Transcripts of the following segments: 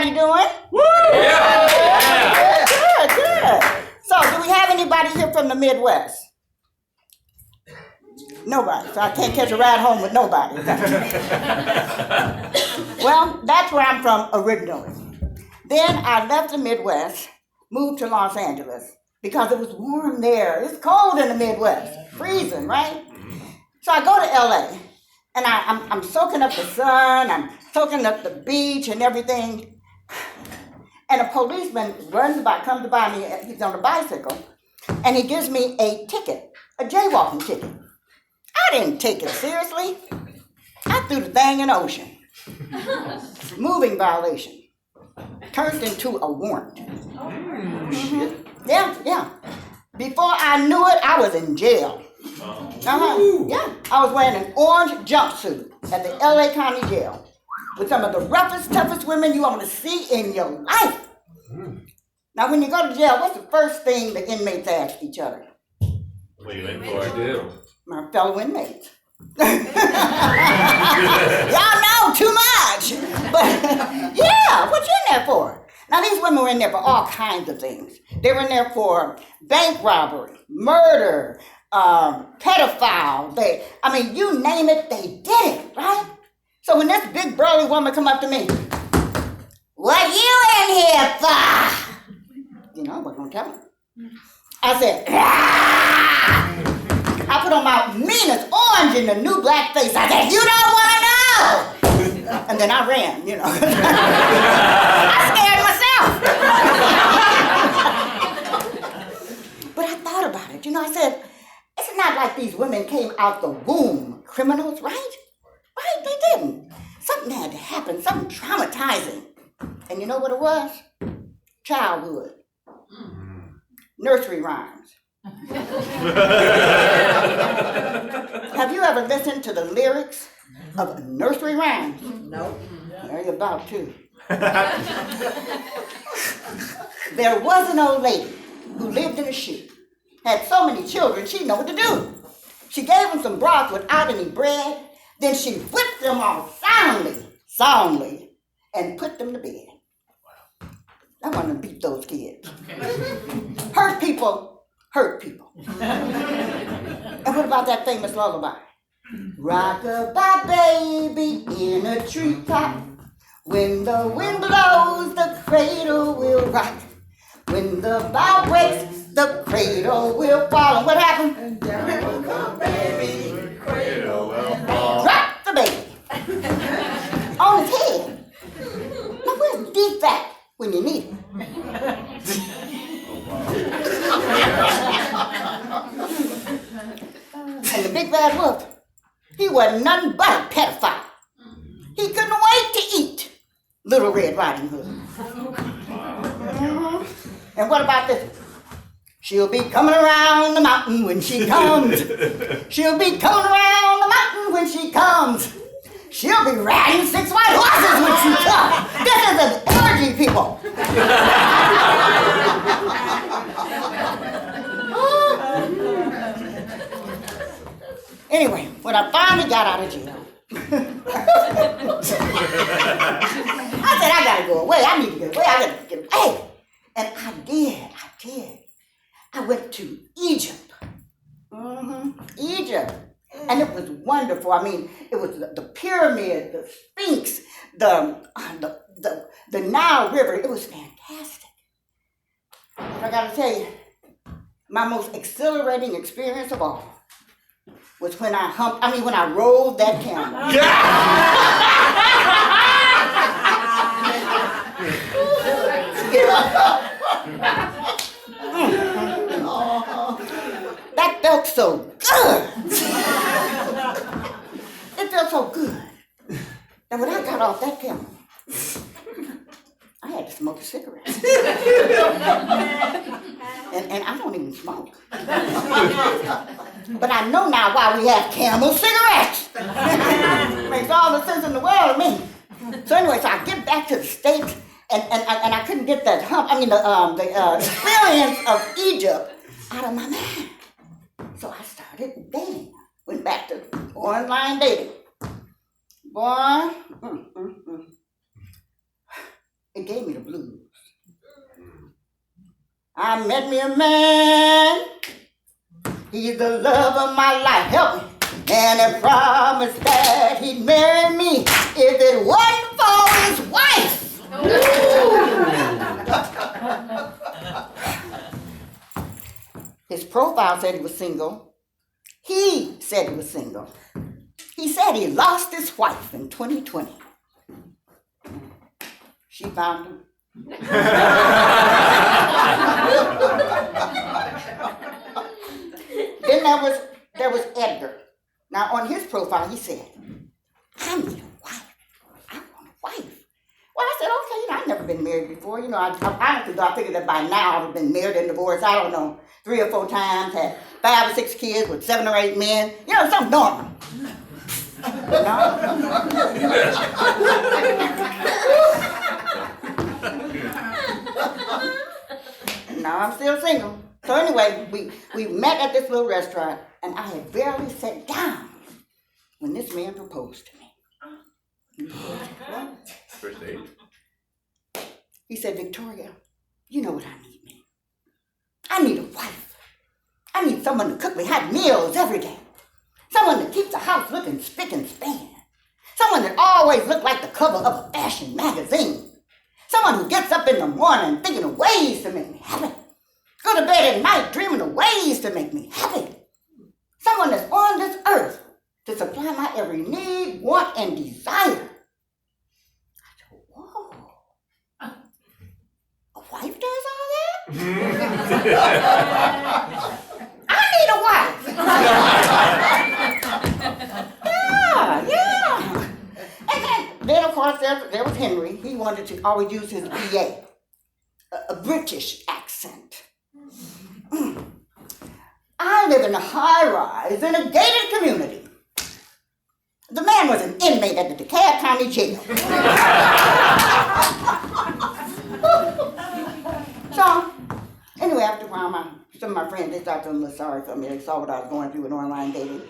everybody doing? Woo! Yeah. Good. So, do we have anybody here from the Midwest? Nobody. So I can't catch a ride home with nobody. Well, that's where I'm from originally. Then I left the Midwest, moved to Los Angeles because it was warm there. It's cold in the Midwest, freezing, right? So I go to LA and I'm soaking up the sun, I'm soaking up the beach and everything. And a policeman comes by me, he's on a bicycle, and he gives me a ticket, a jaywalking ticket. I didn't take it seriously. I threw the thing in the ocean. Moving violation. Turned into a warrant. Yeah. Before I knew it, I was in jail. Yeah, I was wearing an orange jumpsuit at the LA County Jail with some of the roughest, toughest women you want to see in your life. Now, when you go to jail, what's the first thing the inmates ask each other? What are you in for? My fellow inmates. Y'all know too much. But yeah, what you in there for? Now, these women were in there for all kinds of things. They were in there for bank robbery, murder, pedophile. You name it, they did it, right? So when this big burly woman come up to me, what you in here for? You know, I wasn't gonna tell her. I said, ah! I put on my meanest orange in the new black face. I said, you don't want to know. And then I ran, you know. I scared myself. But I thought about it. You know, I said, it's not like these women came out the womb criminals, right? Right, they didn't. Something had to happen, something traumatizing. And you know what it was? Childhood. Nursery rhymes. Have you ever listened to the lyrics of nursery rhymes? No. Well, you're about to. There was an old lady who lived in a shoe, had so many children she didn't know what to do. She gave them some broth without any bread, then she whipped them all soundly, and put them to bed. I want to beat those kids. Hurt people. And what about that famous lullaby? Rock-a-bye baby in a treetop. When the wind blows, the cradle will rock. When the bough breaks, the cradle will fall. And what happened? And down will come baby, the cradle will fall. Drop the baby on his head. Now where's the defect when you need it? And the big bad wolf, he wasn't nothing but a pedophile. He couldn't wait to eat Little Red Riding Hood. And what about this? She'll be coming around the mountain when she comes. She'll be coming around the mountain when she comes. She'll be riding 6 white horses when she comes. This is an orgy, people. Anyway, when I finally got out of jail, I said, I gotta go away. I need to get away. I gotta get away. And I did. I went to Egypt. Egypt. And it was wonderful. I mean, it was the pyramid, the Sphinx, the Nile River. It was fantastic. But I gotta tell you, my most exhilarating experience of all was when I rode that camel. That felt so good. It felt so good. And when I got off that camel, I had to smoke a cigarette. And I don't even smoke. But I know now why we have Camel cigarettes. Makes all the sense in the world to me. So anyway, so I get back to the States, and I couldn't get that the experience of Egypt out of my mind. So I started dating. Went back to online dating. Boy, it gave me the blues. I met me a man, he's the love of my life, help me. And he promised that he'd marry me if it wasn't for his wife. His profile said he was single. He said he was single. He said he lost his wife in 2020. She found him. Then there was Edgar. Now on his profile he said, I need a wife. I want a wife. Well, I said, okay, I've never been married before. I figured that by now I've been married and divorced, I don't know, 3 or 4 times, had 5 or 6 kids with 7 or 8 men. Something normal. Now I'm still single. So anyway, we met at this little restaurant, and I had barely sat down when this man proposed to me. What? First date. He said, Victoria, you know what I need, man. I need a wife. I need someone to cook me hot meals every day. Someone that keeps the house looking spick and span. Someone that always looks like the cover of a fashion magazine. Someone who gets up in the morning thinking of ways to make me happy. Go to bed at night dreaming of ways to make me happy. Someone that's on this earth to supply my every need, want, and desire. I said, whoa. A wife does all that? I need a wife. Yeah. And then of course, there was Henry. He wanted to always use his BA, a British accent. I live in a high-rise in a gated community. The man was an inmate at the DeKalb County Jail. So, anyway, after a while, some of my friends, they started feeling a little sorry for me. They saw what I was going through with online dating.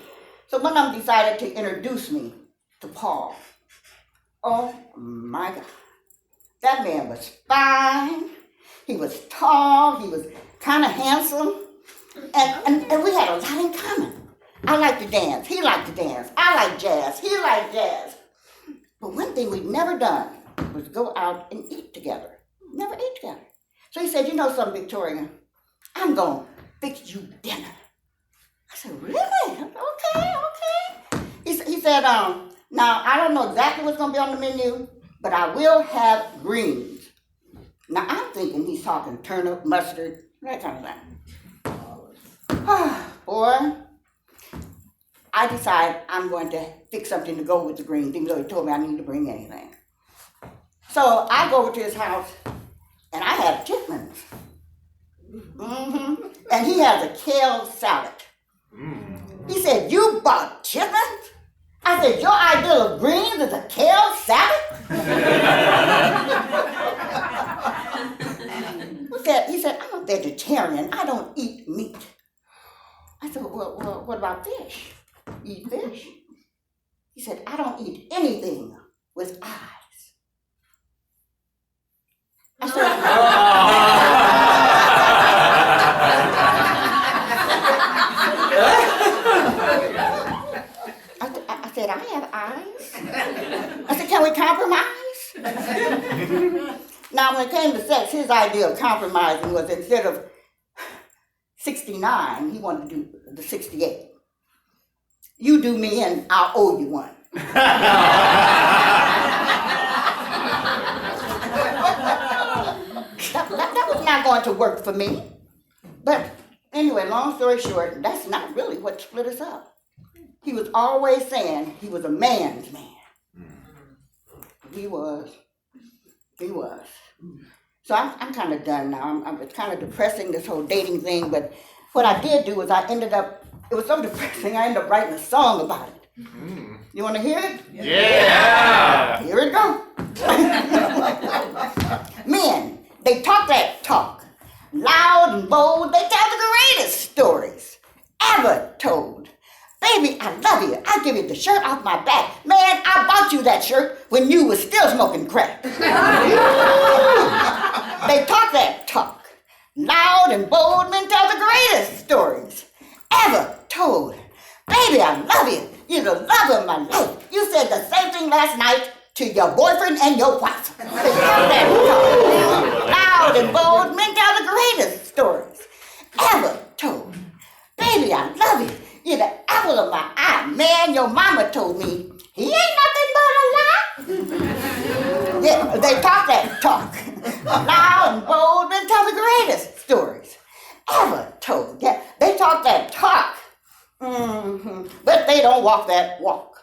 So one of them decided to introduce me to Paul. Oh my God. That man was fine. He was tall. He was kind of handsome. And we had a lot in common. I liked to dance. He liked to dance. I liked jazz. He liked jazz. But one thing we'd never done was go out and eat together. Never ate together. So he said, you know something, Victoria? I'm going to fix you dinner. I said, really? Okay. He said, now, I don't know exactly what's going to be on the menu, but I will have greens. Now, I'm thinking he's talking turnip, mustard, that kind of thing. Boy, I decided I'm going to fix something to go with the greens, even though he told me I didn't need to bring anything. So I go over to his house, and I have chitlins. And he has a kale salad. He said, you bought chitlins? I said, your idea of greens is a kale salad? He said, I'm a vegetarian. I don't eat meat. I said, well, what about fish? You eat fish? He said, I don't eat anything with eyes. I said, I said, I have eyes. I said, can we compromise? Now, when it came to sex, his idea of compromising was instead of 69, he wanted to do the 68. You do me and I'll owe you one. That was not going to work for me. But anyway, long story short, that's not really what split us up. He was always saying he was a man's man. He was. So I'm kind of done now. It's kind of depressing, this whole dating thing, but what I did do is it was so depressing, I ended up writing a song about it. You want to hear it? Yeah! Here it goes. Men, they talk that talk. Loud and bold, they tell the greatest stories ever told. They baby, I love you. I'll give you the shirt off my back. Man, I bought you that shirt when you was still smoking crack. They talk that talk, loud and bold, men tell the greatest stories ever told. Baby, I love you. You're the love of my life. You said the same thing last night to your boyfriend and your wife. They tell that talk, loud and bold, men tell the greatest stories ever told. Baby, I love you. You're the apple of my eye. Man, your mama told me he ain't nothing but a lie. Yeah, they talk that talk, loud and bold, men tell the greatest stories ever told. Yeah, they talk that talk, but they don't walk that walk.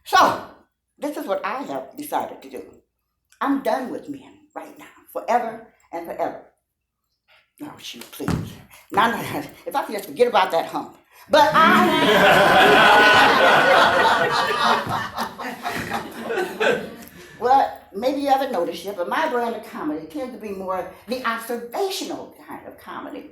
So, this is what I have decided to do. I'm done with men right now, forever and forever. Oh, shoot, please. Now, if I could just forget about that hump. But well, maybe you haven't noticed yet, but my brand of comedy tends to be more the observational kind of comedy.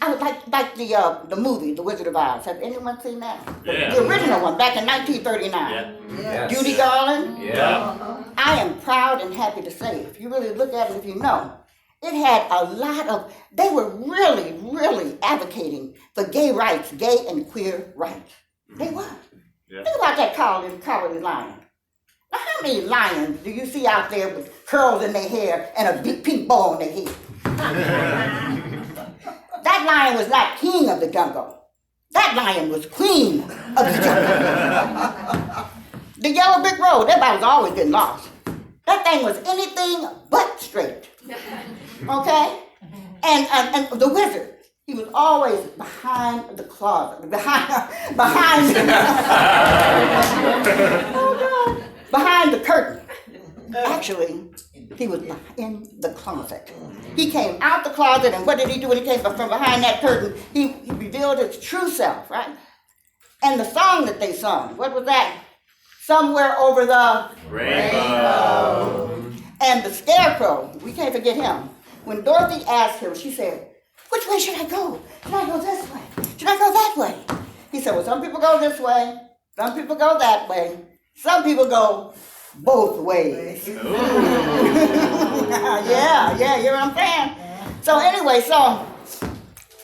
I would like the movie, The Wizard of Oz. Have anyone seen that? Yeah. The original one, back in 1939. Yeah. Yes. Judy Garland. Yeah. I am proud and happy to say, if you really look at it, if you know, it had a lot of, they were really, really advocating for gay rights, gay and queer rights. They were. Yeah. Think about that cowardly lion. Now, how many lions do you see out there with curls in their hair and a big pink bow on their head? That lion was not king of the jungle. That lion was queen of the jungle. The yellow brick road, everybody's always getting lost. That thing was anything but straight. Okay? And the wizard, he was always behind the closet, behind the curtain. Actually, he was in the closet. He came out the closet, and what did he do when he came from behind that curtain? He revealed his true self, right? And the song that they sung, what was that? Somewhere over the Rainbow. And the scarecrow, we can't forget him. When Dorothy asked him, she said, which way should I go? Should I go this way? Should I go that way? He said, well, some people go this way, some people go that way, some people go both ways. Yeah, you hear what I'm saying? So anyway,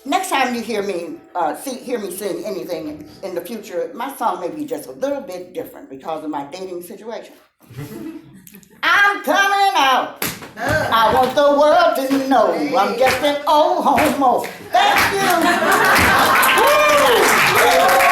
next time you hear me sing anything in the future, my song may be just a little bit different because of my dating situation. I'm coming out. I want the world to know I'm just an old homo. Thank you.